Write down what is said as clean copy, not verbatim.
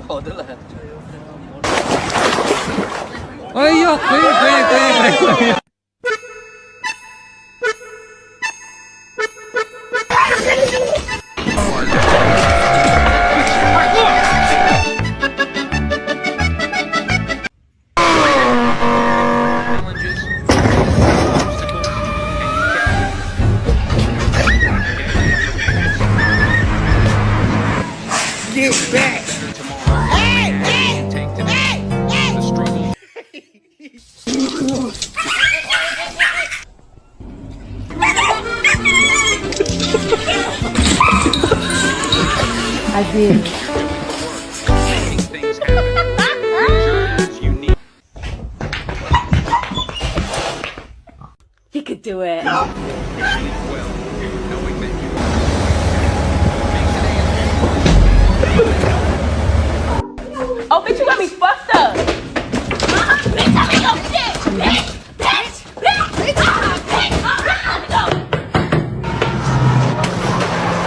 Ồ, tức là Ôi yo, quên. Get back! Hey! Hey! Hey! Hey! I did. He could do it. Oh, bitch, you got me